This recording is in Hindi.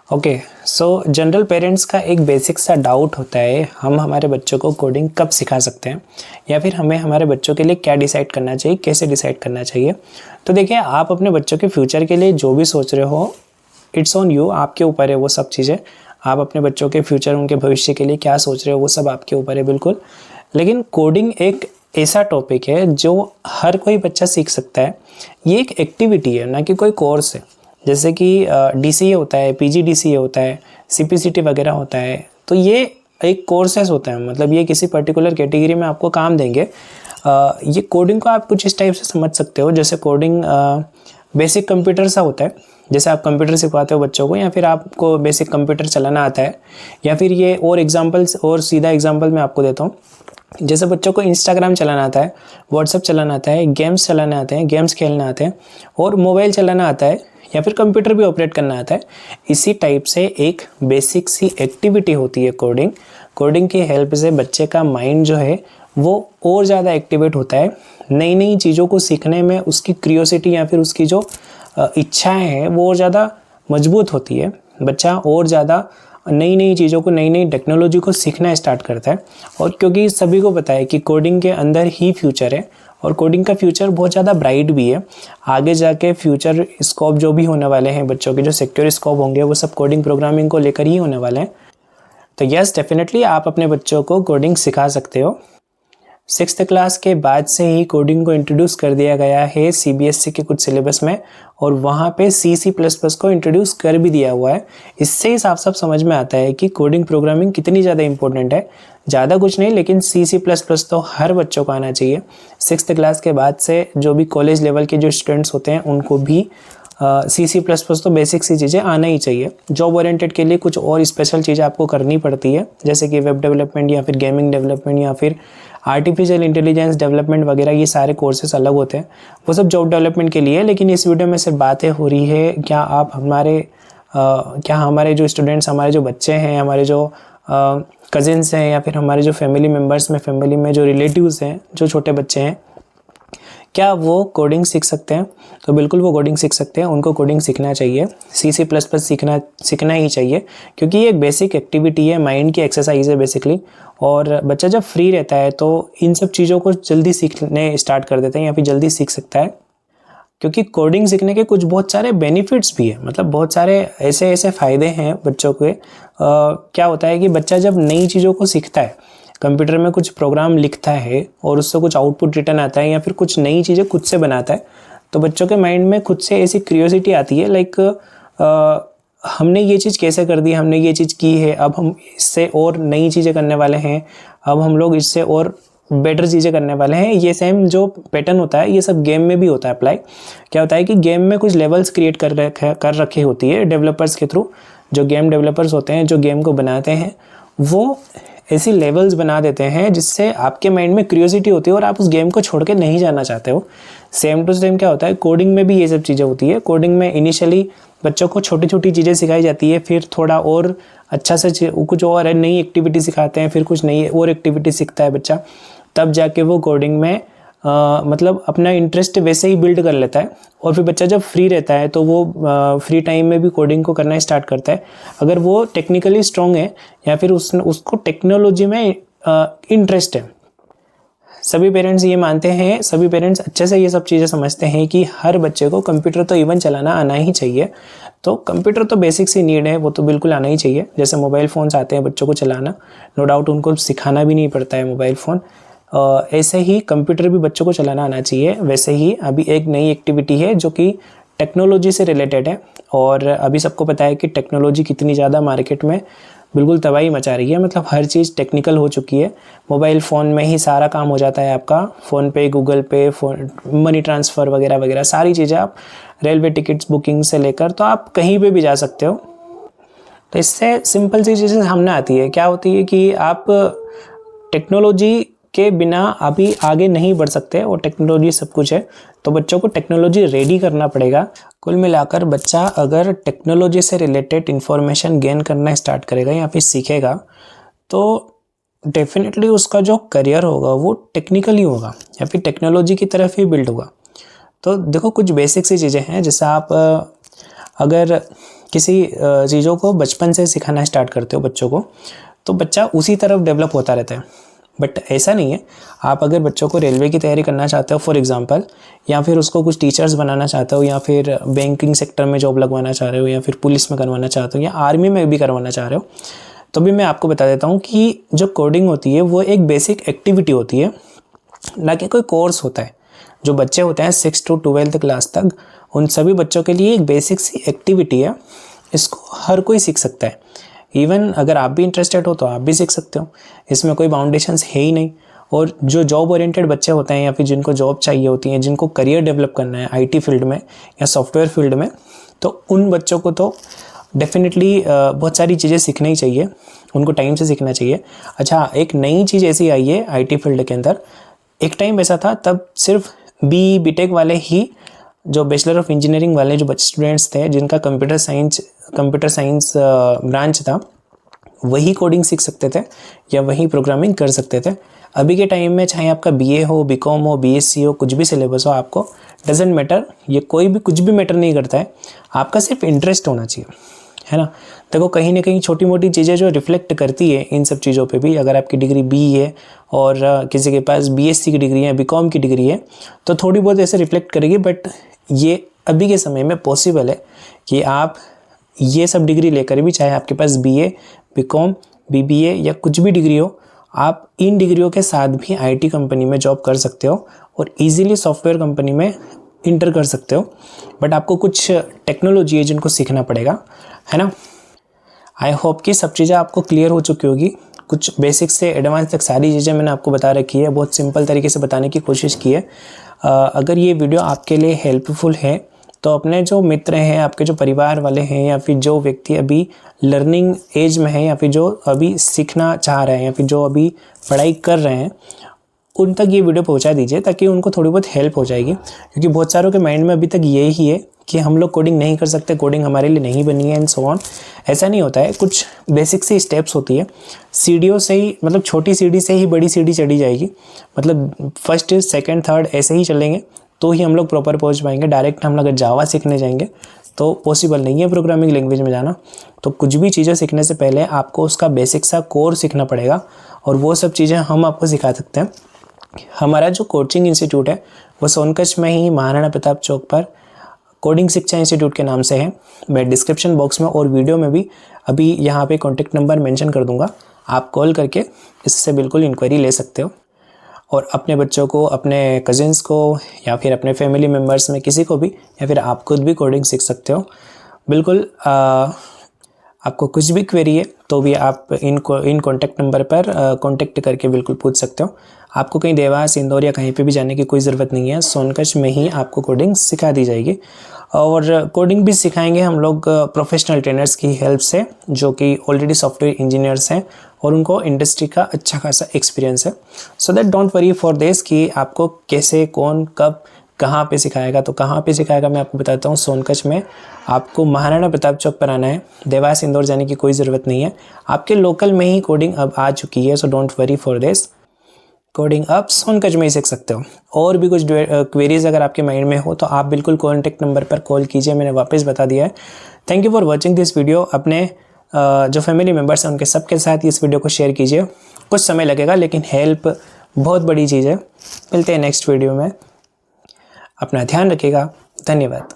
ओके, सो जनरल पेरेंट्स का एक बेसिक सा डाउट होता है, हम हमारे बच्चों को कोडिंग कब सिखा सकते हैं या फिर हमें हमारे बच्चों के लिए क्या डिसाइड करना चाहिए, कैसे डिसाइड करना चाहिए। तो देखिए, आप अपने बच्चों के फ्यूचर के लिए जो भी सोच रहे हो, इट्स ऑन यू, आपके ऊपर है वो सब चीज़ें। आप अपने बच्चों के फ्यूचर, उनके भविष्य के लिए क्या सोच रहे हो, वो सब आपके ऊपर है बिल्कुल। लेकिन कोडिंग एक ऐसा टॉपिक है जो हर कोई बच्चा सीख सकता है। ये एक एक्टिविटी है, ना कि कोई कोर्स है। जैसे कि DCA होता है, PGDCA होता है, CPCT वगैरह होता है, तो ये एक कोर्सेस होता है, मतलब ये किसी पर्टिकुलर कैटेगरी में आपको काम देंगे। ये कोडिंग को आप कुछ इस टाइप से समझ सकते हो, जैसे कोडिंग बेसिक कंप्यूटर सा होता है। जैसे आप कंप्यूटर सिखाते हो बच्चों को, या फिर आपको बेसिक कंप्यूटर चलाना आता है, या फिर ये और एग्जांपल्स, और सीधा एग्जांपल मैं आपको देता हूँ। जैसे बच्चों को इंस्टाग्राम चलाना आता है, व्हाट्सएप चलाना आता है, गेम्स चलाने आते हैं, गेम्स खेलने आते हैं, और मोबाइल चलाना आता है, या फिर कंप्यूटर भी ऑपरेट करना आता है। इसी टाइप से एक बेसिक सी एक्टिविटी होती है कोडिंग। कोडिंग की हेल्प से बच्चे का माइंड जो है वो और ज़्यादा एक्टिवेट होता है। नई नई चीज़ों को सीखने में उसकी क्यूरियोसिटी या फिर उसकी जो इच्छाएं हैं वो और ज़्यादा मजबूत होती है। बच्चा और ज़्यादा नई नई चीज़ों को, नई नई टेक्नोलॉजी को सीखना स्टार्ट करता है। और क्योंकि सभी को पता है कि कोडिंग के अंदर ही फ्यूचर है, और कोडिंग का फ्यूचर बहुत ज़्यादा ब्राइट भी है। आगे जाके फ्यूचर स्कोप जो भी होने वाले हैं बच्चों के, जो सिक्योर स्कोप होंगे, वो सब कोडिंग प्रोग्रामिंग को लेकर ही होने वाले हैं। तो यस, डेफिनेटली आप अपने बच्चों को कोडिंग सिखा सकते हो। 6th क्लास के बाद से ही कोडिंग को इंट्रोड्यूस कर दिया गया है CBSE के कुछ सिलेबस में, और वहाँ पे C++ को इंट्रोड्यूस कर भी दिया हुआ है। इससे ही साफ साफ समझ में आता है कि कोडिंग प्रोग्रामिंग कितनी ज़्यादा इंपॉर्टेंट है। ज़्यादा कुछ नहीं, लेकिन C++ तो हर बच्चों को आना चाहिए। 6th क्लास के बाद से जो भी कॉलेज लेवल के जो स्टूडेंट्स होते हैं उनको भी C++ तो बेसिक सी चीज़ें आना ही चाहिए। जॉब ओरिएंटेड के लिए कुछ और स्पेशल चीज़ें आपको करनी पड़ती है, जैसे कि वेब डेवलपमेंट या फिर गेमिंग डेवलपमेंट या फिर आर्टिफिशियल इंटेलिजेंस डेवलपमेंट वगैरह, ये सारे कोर्सेस अलग होते हैं, वो सब जॉब डेवलपमेंट के लिए। लेकिन इस वीडियो में सिर्फ बातें हो रही है, क्या हमारे जो स्टूडेंट्स, हमारे जो बच्चे हैं, हमारे जो कजिन्स हैं, या फिर हमारे जो फैमिली मेम्बर्स में, फैमिली में जो रिलेटिव्स हैं, जो छोटे बच्चे हैं, क्या वो कोडिंग सीख सकते हैं? तो बिल्कुल वो कोडिंग सीख सकते हैं, उनको कोडिंग सीखना चाहिए। C++ सीखना ही चाहिए, क्योंकि ये एक बेसिक एक्टिविटी है, माइंड की एक्सरसाइज है बेसिकली। और बच्चा जब फ्री रहता है तो इन सब चीज़ों को जल्दी सीखने स्टार्ट कर देते हैं, या फिर जल्दी सीख सकता है। क्योंकि कोडिंग सीखने के कुछ बहुत सारे बेनिफिट्स भी है, मतलब बहुत सारे ऐसे फ़ायदे हैं बच्चों के। क्या होता है कि बच्चा जब नई चीज़ों को सीखता है, कंप्यूटर में कुछ प्रोग्राम लिखता है और उससे कुछ आउटपुट रिटर्न आता है, या फिर कुछ नई चीज़ें खुद से बनाता है, तो बच्चों के माइंड में खुद से ऐसी क्यूरियोसिटी आती है, लाइक हमने ये चीज़ कैसे कर दी, हमने ये चीज़ की है, अब हम इससे और नई चीज़ें करने वाले हैं, अब हम लोग इससे और बेटर चीज़ें करने वाले हैं। ये सेम जो पैटर्न होता है, ये सब गेम में भी होता है अप्लाई। क्या होता है कि गेम में कुछ लेवल्स क्रिएट कर रखी होती है डेवलपर्स के थ्रू। जो गेम डेवलपर्स होते हैं, जो गेम को बनाते हैं, वो ऐसी लेवल्स बना देते हैं जिससे आपके माइंड में क्यूरियोसिटी होती है और आप उस गेम को छोड़ के नहीं जाना चाहते हो। सेम टू सेम क्या होता है, कोडिंग में भी ये सब चीज़ें होती है। कोडिंग में इनिशियली बच्चों को छोटी छोटी चीज़ें सिखाई जाती है, फिर थोड़ा और अच्छा से कुछ और नई एक्टिविटी सिखाते हैं, फिर कुछ नई और एक्टिविटी सीखता है बच्चा, तब जाके वो कोडिंग में मतलब अपना इंटरेस्ट वैसे ही बिल्ड कर लेता है। और फिर बच्चा जब फ्री रहता है तो वो फ्री टाइम में भी कोडिंग को करना स्टार्ट करता है, अगर वो टेक्निकली स्ट्रॉन्ग है या फिर उसको टेक्नोलॉजी में इंटरेस्ट है। सभी पेरेंट्स ये मानते हैं, सभी पेरेंट्स अच्छे से ये सब चीज़ें समझते हैं कि हर बच्चे को कंप्यूटर तो इवन चलाना आना ही चाहिए। तो कंप्यूटर तो बेसिक सी नीड है, वो तो बिल्कुल आना ही चाहिए। जैसे मोबाइल फ़ोन्स आते हैं बच्चों को चलाना, नो डाउट उनको सिखाना भी नहीं पड़ता है मोबाइल फ़ोन। ऐसे ही कंप्यूटर भी बच्चों को चलाना आना चाहिए। वैसे ही अभी एक नई एक्टिविटी है जो कि टेक्नोलॉजी से रिलेटेड है, और अभी सबको पता है कि टेक्नोलॉजी कितनी ज़्यादा मार्केट में बिल्कुल तबाही मचा रही है। मतलब हर चीज़ टेक्निकल हो चुकी है। मोबाइल फ़ोन में ही सारा काम हो जाता है आपका, फ़ोन पे, गूगल पे, मनी ट्रांसफ़र वगैरह वगैरह सारी चीज़ें, आप रेलवे टिकट्स बुकिंग से लेकर तो आप कहीं पे भी जा सकते हो। तो इससे सिंपल सी चीज़ें सामने आती है। क्या होती है कि आप टेक्नोलॉजी के बिना अभी आगे नहीं बढ़ सकते, और टेक्नोलॉजी सब कुछ है, तो बच्चों को टेक्नोलॉजी रेडी करना पड़ेगा। कुल मिलाकर बच्चा अगर टेक्नोलॉजी से रिलेटेड इन्फॉर्मेशन गेन करना स्टार्ट करेगा या फिर सीखेगा, तो डेफिनेटली उसका जो करियर होगा वो टेक्निकल ही होगा, या फिर टेक्नोलॉजी की तरफ ही बिल्ड होगा। तो देखो, कुछ बेसिक सी चीज़ें हैं, जैसे आप अगर किसी चीज़ों को बचपन से सिखाना स्टार्ट करते हो बच्चों को, तो बच्चा उसी तरफ डेवलप होता रहता है। बट ऐसा नहीं है, आप अगर बच्चों को रेलवे की तैयारी करना चाहते हो फॉर एग्जांपल, या फिर उसको कुछ टीचर्स बनाना चाहते हो, या फिर बैंकिंग सेक्टर में जॉब लगवाना चाह रहे हो, या फिर पुलिस में करवाना चाहते हो, या आर्मी में भी करवाना चाह रहे हो, तो भी मैं आपको बता देता हूँ कि जो कोडिंग होती है वो एक बेसिक एक्टिविटी होती है, ना कि कोई कोर्स होता है। जो बच्चे होते हैं 6 to 12th क्लास तक, उन सभी बच्चों के लिए एक बेसिक सी एक्टिविटी है। इसको हर कोई सीख सकता है। इवन अगर आप भी इंटरेस्टेड हो तो आप भी सीख सकते हो, इसमें कोई बाउंडेशंस है ही नहीं। और जो जॉब ओरिएंटेड बच्चे होते हैं, या फिर जिनको जॉब चाहिए होती है, जिनको करियर डेवलप करना है आईटी फील्ड में या सॉफ्टवेयर फील्ड में, तो उन बच्चों को तो डेफिनेटली बहुत सारी चीज़ें सीखना ही चाहिए, उनको टाइम से सीखना चाहिए। अच्छा, एक नई चीज़ ऐसी आई है आईटी फील्ड के अंदर। एक टाइम ऐसा था तब सिर्फ बीटेक वाले ही, जो बैचलर ऑफ इंजीनियरिंग वाले जो स्टूडेंट्स थे, जिनका कंप्यूटर साइंस ब्रांच था, वही कोडिंग सीख सकते थे या वही प्रोग्रामिंग कर सकते थे। अभी के टाइम में चाहे आपका बीए हो, बीकॉम हो, बीएससी हो, कुछ भी सिलेबस हो, आपको डजेंट मैटर, ये कोई भी कुछ भी मैटर नहीं करता है, आपका सिर्फ इंटरेस्ट होना चाहिए, है ना। देखो, कहीं ना कहीं छोटी मोटी चीज़ें जो रिफ्लेक्ट करती है इन सब चीज़ों पे भी, अगर आपकी डिग्री बी है और किसी के पास बीएससी की डिग्री है, बीकॉम की डिग्री है, तो थोड़ी बहुत ऐसे रिफ्लेक्ट करेगी। बट ये अभी के समय में पॉसिबल है कि आप ये सब डिग्री लेकर भी, चाहे आपके पास बीए, बीकॉम, बीबीए या कुछ भी डिग्री हो, आप इन डिग्रियों के साथ भी आईटी कंपनी में जॉब कर सकते हो और इजीली सॉफ्टवेयर कंपनी में इंटर कर सकते हो। बट आपको कुछ टेक्नोलॉजी है जिनको सीखना पड़ेगा, है ना। आई होप कि सब चीज़ें आपको क्लियर हो चुकी होगी। कुछ बेसिक से एडवांस तक सारी चीज़ें मैंने आपको बता रखी है, बहुत सिंपल तरीके से बताने की कोशिश की है। अगर ये वीडियो आपके लिए हेल्पफुल है तो अपने जो मित्र हैं, आपके जो परिवार वाले हैं, या फिर जो व्यक्ति अभी लर्निंग एज में है, या फिर जो अभी सीखना चाह रहे हैं, या फिर जो अभी पढ़ाई कर रहे हैं, उन तक ये वीडियो पहुंचा दीजिए, ताकि उनको थोड़ी बहुत हेल्प हो जाएगी। क्योंकि बहुत सारों के माइंड में अभी तक यही है कि हम लोग कोडिंग नहीं कर सकते, कोडिंग हमारे लिए नहीं बनी है एंड सो ऑन। ऐसा नहीं होता है, कुछ बेसिक सी स्टेप्स होती है। सीढ़ियों से ही, मतलब छोटी सीढ़ी से ही बड़ी सीढ़ी चढ़ी जाएगी। मतलब फर्स्ट, सेकंड, थर्ड ऐसे ही चलेंगे तो ही हम लोग प्रॉपर पहुंच पाएंगे। डायरेक्ट हम अगर जावा सीखने जाएंगे तो पॉसिबल नहीं है प्रोग्रामिंग लैंग्वेज में जाना। तो कुछ भी चीज़ें सीखने से पहले आपको उसका बेसिक सा कोर सीखना पड़ेगा, और वो सब चीज़ें हम आपको सिखा सकते हैं। हमारा जो कोचिंग इंस्टीट्यूट है वो सोनकच्छ में ही महाराणा प्रताप चौक पर कोडिंग शिक्षा इंस्टीट्यूट के नाम से है। मैं डिस्क्रिप्शन बॉक्स में और वीडियो में भी अभी यहाँ पे कॉन्टेक्ट नंबर मेंशन कर दूंगा, आप कॉल करके इससे बिल्कुल इंक्वायरी ले सकते हो। और अपने बच्चों को, अपने कजिन्स को, या फिर अपने फैमिली मेम्बर्स में किसी को भी, या फिर आप खुद भी कोडिंग सीख सकते हो। बिल्कुल आपको कुछ भी क्वेरी है तो भी आप इन कॉन्टैक्ट नंबर पर कॉन्टैक्ट करके बिल्कुल पूछ सकते हो। आपको कहीं देवास, इंदौर या कहीं पे भी जाने की कोई ज़रूरत नहीं है, सोनकच्छ में ही आपको कोडिंग सिखा दी जाएगी। और कोडिंग भी सिखाएंगे हम लोग प्रोफेशनल ट्रेनर्स की हेल्प से, जो कि ऑलरेडी सॉफ्टवेयर इंजीनियर्स हैं और उनको इंडस्ट्री का अच्छा खासा एक्सपीरियंस है। So that don't worry for this कि आपको कैसे, कौन, कब, कहाँ पे सिखाएगा। तो कहाँ पे सिखाएगा मैं आपको बताता हूँ। सोनकच्छ में आपको महाराणा प्रताप चौक पर आना है, देवास, इंदौर जाने की कोई ज़रूरत नहीं है। आपके लोकल में ही कोडिंग अब आ चुकी है, so don't worry for this. Coding आप सोनकच्छ में ही सीख सकते हो। और भी कुछ क्वेरीज अगर आपके माइंड में हो तो आप बिल्कुल कॉन्टेक्ट नंबर पर कॉल कीजिए, मैंने वापस बता दिया है। Thank you for watching this video. अपने जो फैमिली मेम्बर्स हैं उनके सबके साथ इस वीडियो को शेयर कीजिए। कुछ समय लगेगा लेकिन हेल्प बहुत बड़ी चीज़ है। मिलते हैं नेक्स्ट वीडियो में। अपना ध्यान रखिएगा। धन्यवाद।